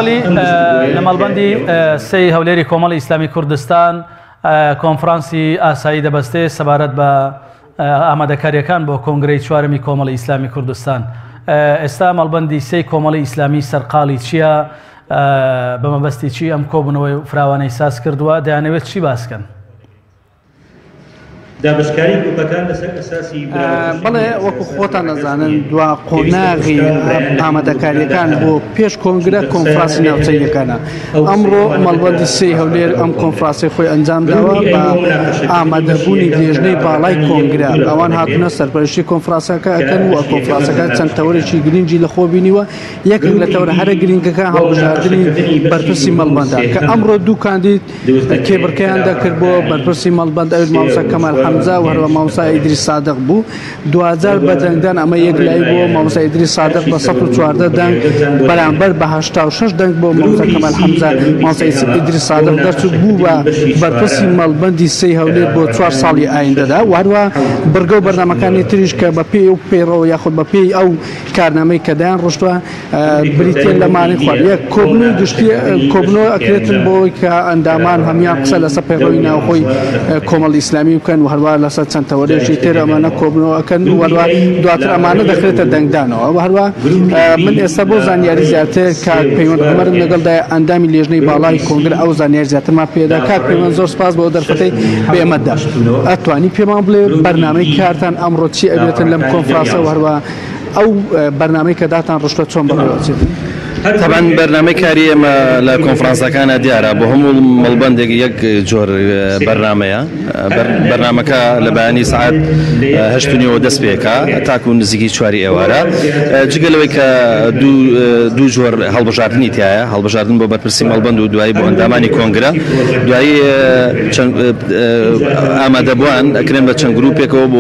أولي لما البندي سي هوليري كومالي إسلامي كردستان كونفرانسي آسایی دەبەستێ سەبارەت بە ئامادەکاریەکان بۆ کۆنگرەی چوارەمی کۆمەڵی ئیسلامی کوردستان. ئێستا مەڵبەندی سێی کۆمەڵی ئیسلامی سەرقاڵی چییە؟ بە مەبەستی چی ئەم کۆبوونەوەی فراوانەی ساز کردووە؟ دەیانەوێت چی باسکەن؟ بەڵێ وەکو خۆتان نەزانن دوا قۆناغی ئامادەکاریەکان بۆ پێش کۆنگرە کۆنفرانسی ناوچەیەکانە. ئەمڕۆ مەڵبەندی سێی هەولێر ئەم کۆنفرانسی خۆی ئەنجام داوە بە ئامادەبوونی درێژنەی باڵای کۆنگرە. ئەوان هاتوونە سەرپەرشتی کۆنفرانسەکە ئەکەن و کۆنفرانسەکە چەند تەورێکی گرنگی لە خۆ بینیوە. یەکێک لە تەورە هەرە گرنگەکە هەڵبژاردننی بەرپرسی مەڵبەندە کە ئەمڕۆ دوو کاندید کێبڕکەیان دەکرد بۆ بەرپرسی مەڵبەند ئەوێت مامۆستا کەمال حەمزە و هەروە مامۆستا ئیدریس سادق بوو. 2000 بە دەنگدان ئەمە یەکلایی بۆ مامۆستا ئیدریس سادق بە 114 دەنگ بەرامبەر بە 86 دەنگ بۆ مامۆستا کەمال حەمزە مامۆستا ئیدریس سادق دەرچوو بوو بە بەرپرسی مەڵبەندی سێی هەولێر بۆ 4 ساڵی ئایندەدا. و هەروە بڕگە و بەرنامەکانی تریش کە بە پێی و پێڕەوە یاخود بە پێی ئەو کارنامەی کە دایان ڕۆشتووە بریتێن لەمانی خوارد. یەک کۆبنەوەی گشتی کۆبنەوە ئەکرێتن بۆی کە ئەندامان هەمیان قسە لەسەر پەیڕەوی ناوخۆی کۆمەڵی ئیسلامی بکەن و هەروە لەسەر چەند تەوەرێکی تر ئەمانە کۆبنەوە ئەکەن و هەروە دواتر ئەمانە دەخرێتە دەنگدانەوە. و هەروە من ئێستا بۆ زانیاری زیاتر کاک پەیوەند عومەرم لەگەڵدایە ئەندامی لێژنەی باڵای کۆنگرە ئەو زانیاری زیاترمان پێدا. کاک پەیوەند زۆر سپاس بۆ دەرفەتەی بێمەتدا. ئەتوانی پێمان بڵێ بەرنامەی کارتان ئەمڕۆ چی ئەبێتن لەم کۆنفرانسە و هەروە ئەو بەرنامەی کە داتان ڕۆشتووە چۆن بەڕێوەچێتن؟ طبعا برنامج کاری ئەمە لە کۆنفرانسەکانە دیارە بۆ هەموو مەڵبەندێک یەک جۆر بەرنامەیە. بەرنامەکە لە بەیانی سعات 8:30 دەست پێکا تاکو نزیکی 4 ئێوارە. جگەلەوەی کە دوو جۆر هەڵبژاردننی تایە، هەڵبژاردن بۆ بەرپرسی مەڵبەند و دوایی بۆ ئەندامانی کۆنگرە. دوایی ئامادەبووان ئەکرێن بە چەند گروپێکەوە بۆ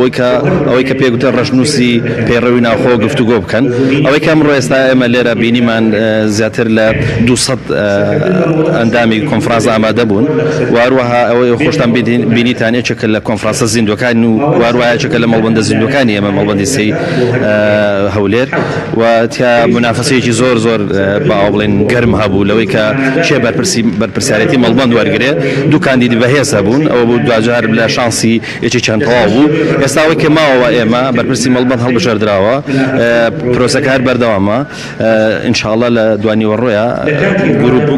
ئەوەی کە پێگوتە ڕەشنووسی پەیڕەوی ناوخۆ گفتوگۆ بکەن. ئەوەی کە ئەمڕۆ ئێستا ئێمە لێرە بینیمان زیاتر لە 200 ئەندامی کۆنفرانس ئامادە بوون. واروەها ئەوەی خۆشتان بینیتان یەکێکە لە کۆنفرانسە زیندوەکان و واروایە یەکێکە لە مەڵبەندە زیندوەکانی ئێمە مەڵبەندی سێی هەولێر و تیا منافەسەیەکی زۆر باو بڵێن گەرم هەبوو لەوەی کە چێ بەرپرسیارەتی مەڵبەند وەرگرێ. دوو کاندیدی بەهێز هەبوون. ئەوە بوو دوجار لە شانسی یەکی چەند تەواو بوو. ئێستا ئەوەی کە ماوەوە ئێمە بەرپرسی مەڵبەند هەڵبژاردراوە. پرۆسەکە هەر بەردەوامە. ئینشاءڵڵا لە دوانی وەڕۆیە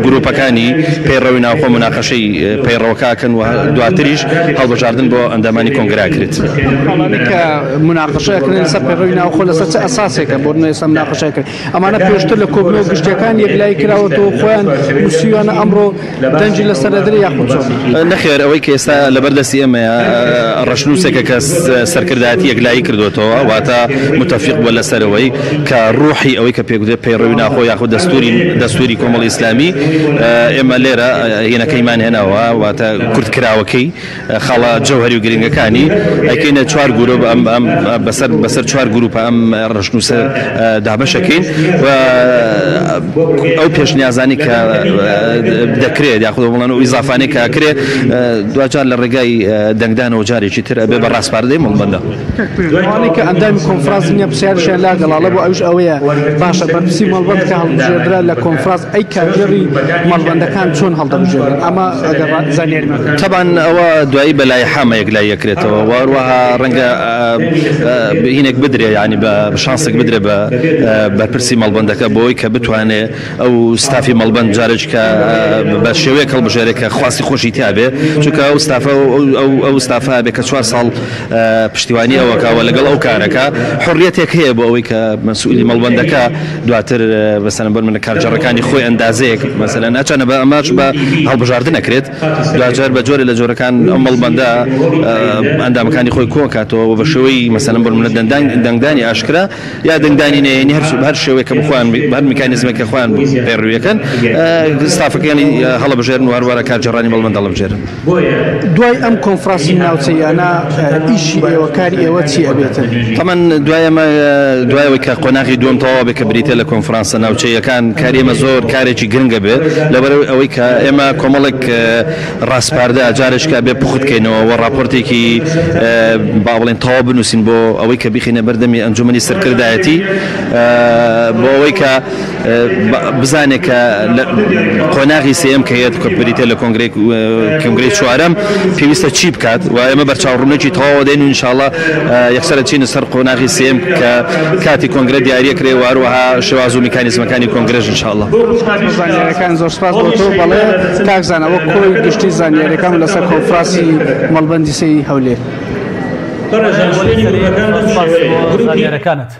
گروپەکانی پەیڕەوی ناوخۆ مناقەشەی پەیڕەوەکەکەن و دواتریش هەڵبژاردن بۆ ئەندامانی کۆنگرە کرێت. کە مناقەشەکردن لەسەر پەیڕەوی ناوخۆ لەسەر چه ئەساسێکە بۆ ئێستا مناقەشەکرد؟ ئەمانە پێشتر لە کۆبنەوە گشتیەکان یەکلای کراوەتەوە خۆیان نووسیوانە ئەمڕۆ دەنجی لەسەر دەدرێ یاخود چۆن؟ نەخێر ئەوەی کە ئێستا لەبەردەستی ئێمەیە ڕەشنووسێکە کە سەرکردایەتی یەکلایی کردوێتەوە واتە متەفیق بووە لەسەرەوەی کە ڕوحی ئەوەی کە پێگوتێت پەیڕەوی ناوخۆ یاخود دەستوری کۆمەڵی ئیسلامی ئێمە لێرە هێنەکەیمان هێناوە واتە کورتکراوەکەی خاڵە جەوهەری و گرنگەکانی ئەیکەینە 4 گروپ بەسەر 4 گروپ ئەم ڕەشنووسە دابەشەکەین و ئەو پێشنیازانی کە دەکرێت یاخود بڵێن و ئیزافانەی کە ئەکرێت دوجار لە ڕێگای دەنگدانەوە جارێکی تر ئەبێ بە ڕاستپاردەی مەڵبەندە. ئەوانەی کە ئەندامی کۆنفرانس نییە پرسیارشیان لا گەڵاڵە بۆ ئەوش ئەوەیە باشە بەرپرسی مەڵبەند کە هەڵبژێردرا لە کۆنفرانس ئەی کارژێڕی مەڵبەندەکان چۆن هەڵدەبژێرن؟ ئەمە ئەگەر زانیاریمان طبعا ئەوە دوایی بەلای حامە یەکلای یەکرێتەوە واروەها ڕەنگە هینێک بدرێ ینی بە شانسێک بدرێ بە بەرپرسی مەڵبەندەکە بۆی کە بتوانێت ئەو ستافی مەڵبەند جارێککە بە شێوەیە هەڵبژێرێت کە خواستی خۆشی تیابێ چونکە ئەو ستافە ئەو ستافە بێ کە 4 ساڵ پشتیوانی ئەوەکەوە لەگەڵ ئەو کارەکە حڕیەتێک هەیە بۆ ئەوەی کە مەسئولی مەڵبەندەکە دواتر بەسەر بۆ من کارجەڕەکانی خۆی ئەندازەیەک مەسەلەن ناچانە بە ئەماش بە هەڵبژاردن نەکرێت دوجار بە جۆرە لە جۆرەکان ئەو مەڵبەندە ئەندامەکانی خۆی کۆکاتەوە بە شێوەی مەسەلەن بۆ منە دەنگدانی ئاشکرا یا دەنگدانی نێنی هەر شێوەیە کە بخۆیان هەر میکانیزمێک کە خۆیان پێڕوویەکەن ستافەکانی هەڵبژێرن و هەروەرە کارجەڕانی مەڵبەند هەڵبژێرن. دوای ئەم کۆنفرانسی ناوچەیانە ئیشی ئێوە کاری ئێوە چی ئەبێتن؟ تەمەن دوایەوەی کە قۆناغی دووەم تەواو بێ کە بریتە لە کۆنفرانسە ناوچەیە داخوشیەکان کاری ئێمە زۆر کارێکی گرنگە بێت لەبەرەوەی ئەوەی کە ئێمە کۆمەڵێک ڕاستپاردە جارشکە بێ پوختکەینەوە و راپۆرتێکی با بڵێن تەواو بنووسین بۆ ئەوەی کە بخینە بەردەمی ئەنجومەنی سەرکردایەتی بۆ ئەوەی کە بزانێت کە قۆناغی سێم کە هەیە بریتە لە کۆنگرەی چوارەم پێویستە چی بکات و ئێمە بەرچاوڕوونێکی تەواو دێن و ئینشاءڵڵا یەکسەرە چینە سەر قۆناغی سێم کە کاتی کۆنگرە دیاریە کرێ و هەروەها شێواز و میکانیزمەکانی کۆنگرەش ئینشاءڵڵا. زانیاریەکان زۆر سپاس بۆ تۆ. بەڵێ کاکزانەوە کۆی گشتی زانیاریەکان لەسەر کۆنفرانسی مەڵبەندی سێی هەولێر. زانیاریەکانت